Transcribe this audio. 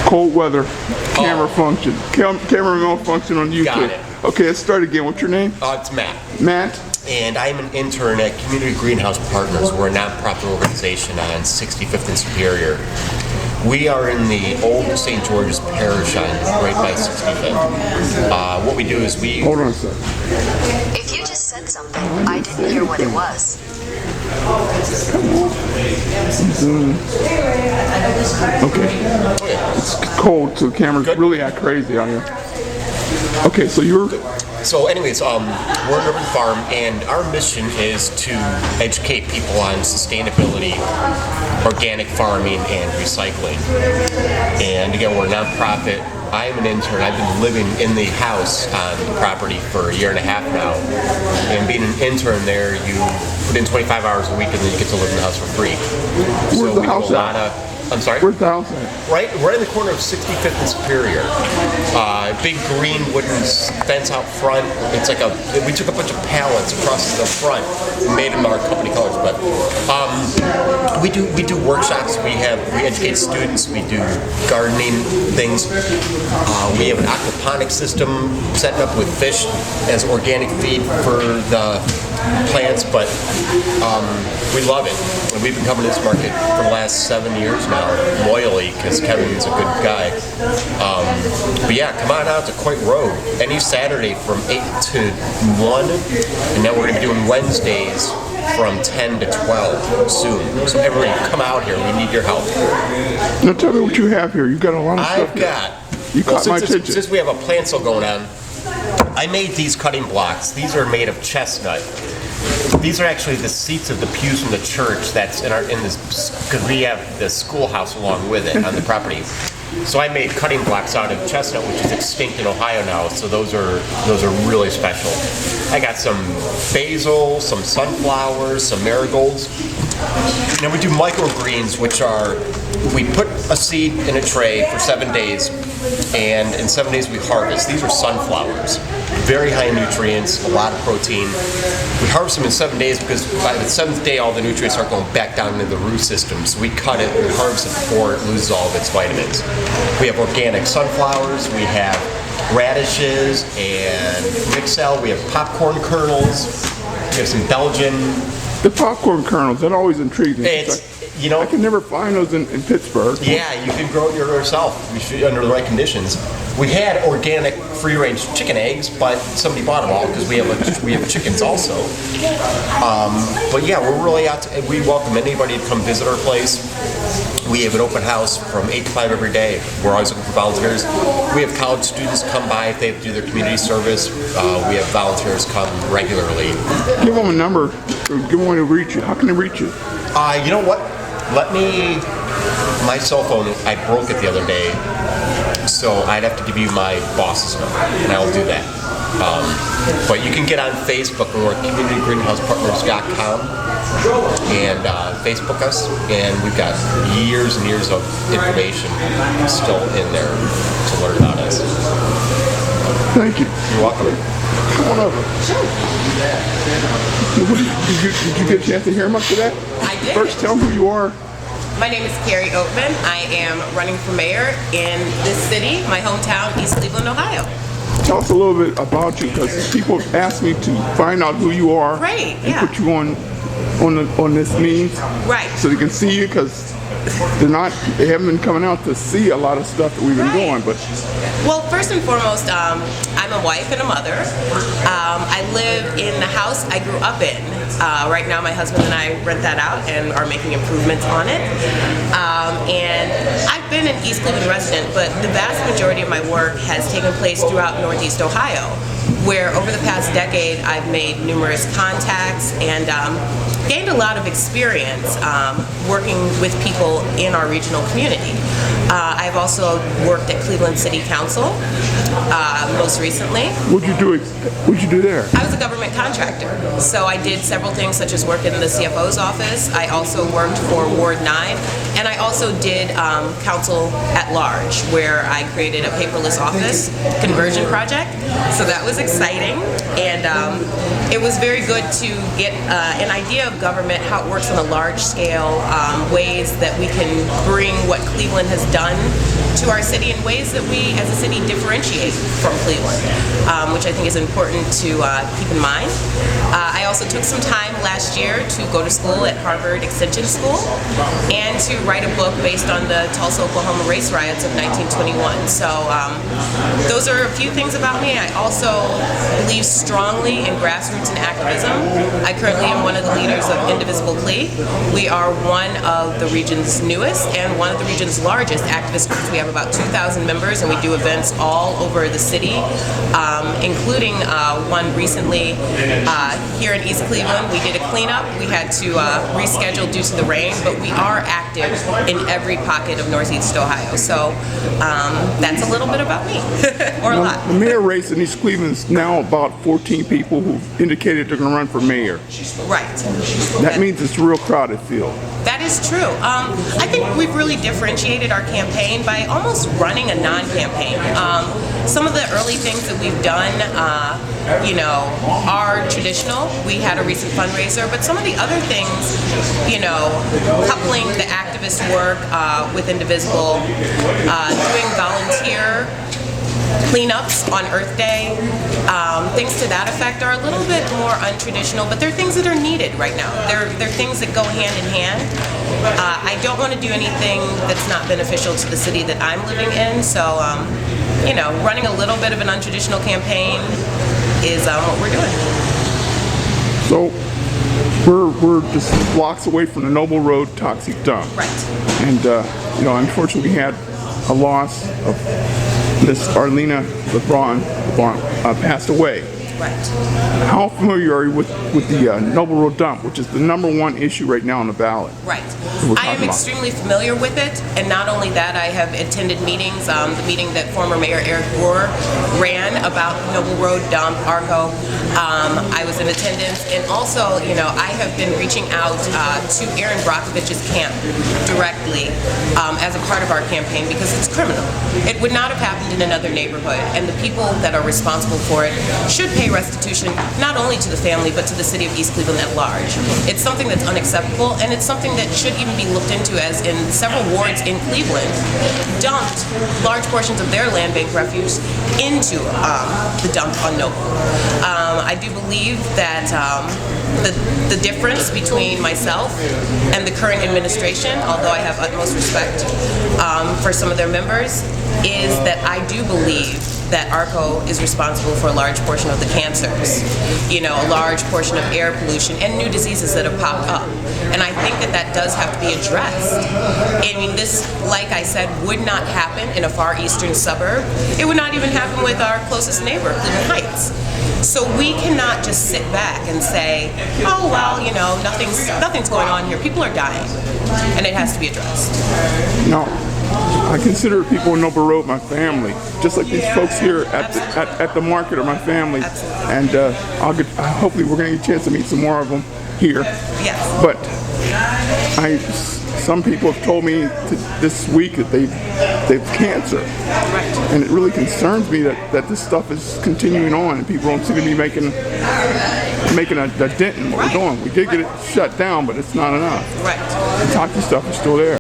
Cold weather, camera function, camera remote function on YouTube. Got it. Okay, let's start again. What's your name? It's Matt. Matt? And I'm an intern at Community Greenhouse Partners. We're a nonprofit organization on 65th and Superior. We are in the old St. George's Parish on right by 65th. What we do is we... Hold on a second. If you just said something, I didn't hear what it was. Okay. It's cold, so the camera's really act crazy on here. Okay, so you're... So anyways, we're at Urban Farm, and our mission is to educate people on sustainability, organic farming, and recycling. And again, we're a nonprofit. I'm an intern. I've been living in the house on the property for a year and a half now. And being an intern there, you put in 25 hours a week, and then you get to live in the house for free. Where's the house at? I'm sorry? Where's the house at? Right in the corner of 65th and Superior. Big green wooden fence out front. It's like we took a bunch of pallets across the front and made them our company colors. But we do workshops. We educate students. We do gardening things. We have an aquaponic system setting up with fish as organic feed for the plants. But we love it. And we've been coming to this market for the last 7 years now, loyally, because Kevin's a good guy. But yeah, come on out to Coit Road any Saturday from 8 to 1, and then we're going to be doing Wednesdays from 10 to 12 soon. So everybody come out here. We need your help. Now tell me what you have here. You got a lot of stuff here. You caught my attention. Since we have a plant sale going on, I made these cutting blocks. These are made of chestnut. These are actually the seats of the pews from the church that's in this, because we have the schoolhouse along with it on the property. So I made cutting blocks out of chestnut, which is extinct in Ohio now. So those are really special. I got some basil, some sunflowers, some marigolds. Now we do microgreens, which are, we put a seed in a tray for 7 days, and in 7 days we harvest. These are sunflowers. Very high nutrients, a lot of protein. We harvest them in 7 days because by the 7th day all the nutrients start going back down into the root system. So we cut it and we harvest it before it loses all of its vitamins. We have organic sunflowers, we have radishes and mixel, we have popcorn kernels, we have some Belgian. The popcorn kernels, that always intrigues me. You know, I can never find those in Pittsburgh. Yeah, you can grow it yourself under the right conditions. We had organic free-range chicken eggs, but somebody bought them all because we have chickens also. But yeah, we're really out to, we welcome anybody to come visit our place. We have an open house from 8 to 5 every day. We're always looking for volunteers. We have college students come by if they have to do their community service. We have volunteers come regularly. Give them a number. Give them a way to reach you. How can they reach you? You know what? My cell phone, I broke it the other day, so I'd have to give you my boss's number, and I'll do that. But you can get on Facebook, or communitygreenhousepartners.com, and Facebook us, and we've got years and years of information still in there to learn about us. Thank you. You're welcome. Come on over. Did you get a chance to hear much of that? I did. First, tell them who you are. My name is Kari Oatman. I am running for mayor in this city, my hometown, East Cleveland, Ohio. Tell us a little bit about you, because people ask me to find out who you are and put you on this means, right? So they can see you, because they haven't been coming out to see a lot of stuff that we've been doing. But well, first and foremost, I'm a wife and a mother. I live in the house I grew up in. Right now, my husband and I rent that out and are making improvements on it. And I've been an East Cleveland resident, but the vast majority of my work has taken place throughout Northeast Ohio, where over the past decade I've made numerous contacts and gained a lot of experience working with people in our regional community. I've also worked at Cleveland City Council most recently. What'd you do there? I was a government contractor, so I did several things such as work in the CFO's office. I also worked for Ward 9, And I also did council at large, where I created a paperless office conversion project. So that was exciting, and it was very good to get an idea of government, how it works on a large scale, ways that we can bring what Cleveland has done to our city in ways that we as a city differentiate from Cleveland, which I think is important to keep in mind. I also took some time last year to go to school at Harvard Extension School and to write a book based on the Tulsa, Oklahoma race riots of 1921. So those are a few things about me. I also believe strongly in grassroots and activism. I currently am one of the leaders of Indivisible Plea. We are one of the region's newest and one of the region's largest activist groups. We have about 2,000 members, and we do events all over the city, including one recently here in East Cleveland. We did a cleanup. We had to reschedule due to the rain, but we are active in every pocket of Northeast Ohio. So that's a little bit about me, or a lot. The mayor race in East Cleveland is now about 14 people who've indicated they're going to run for mayor. Right. That means it's a real crowded field. That is true. I think we've really differentiated our campaign by almost running a non-campaign. Some of the early things that we've done, are traditional. We had a recent fundraiser, but some of the other things, coupling the activist work with Indivisible, doing volunteer cleanups on Earth Day, things to that effect are a little bit more untraditional, but they're things that are needed right now. They're things that go hand in hand. I don't want to do anything that's not beneficial to the city that I'm living in, so running a little bit of an untraditional campaign is what we're doing. So we're just blocks away from the Noble Road toxic dump. Right. And unfortunately we had a loss of Miss Arlena LeBron passed away. Right. How familiar are you with the Noble Road dump, which is the #1 issue right now on the ballot? Right. We're I am talking about. extremely familiar with it, and not only that, I have attended meetings. The meeting that former Mayor Eric Gore ran about Noble Road dump, ARCO. I was in attendance, and also, I have been reaching out to Aaron Brockovich's camp directly as a part of our campaign because it's criminal. It would not have happened in another neighborhood, and the people that are responsible for it should pay restitution not only to the family but to the city of East Cleveland at large. It's something that's unacceptable, and it's something that should even be looked into, as in several wards in Cleveland dumped large portions of their land bank refuse into the dump on Noble. I do believe that the difference between myself and the current administration, although I have utmost respect for some of their members, is that I do believe that ARCO is responsible for a large portion of the cancers, a large portion of air pollution and new diseases that have popped up. And I think that does have to be addressed. I mean, this, like I said, would not happen in a far eastern suburb. It would not even happen with our closest neighbor, Cleveland Heights. So we cannot just sit back and say, oh, well, nothing's going on here. People are dying, and it has to be addressed. Now, I consider people in Noble Road my family, just like these folks here at the market are my family. Absolutely. And hopefully we're going to get a chance to meet some more of them here. Yes. But some people have told me this week that they've cancer. Right. And it really concerns me that this stuff is continuing on and people don't seem to be making a dent in what we're doing. We did get it shut down, but it's not enough. Right. The toxic stuff is still there.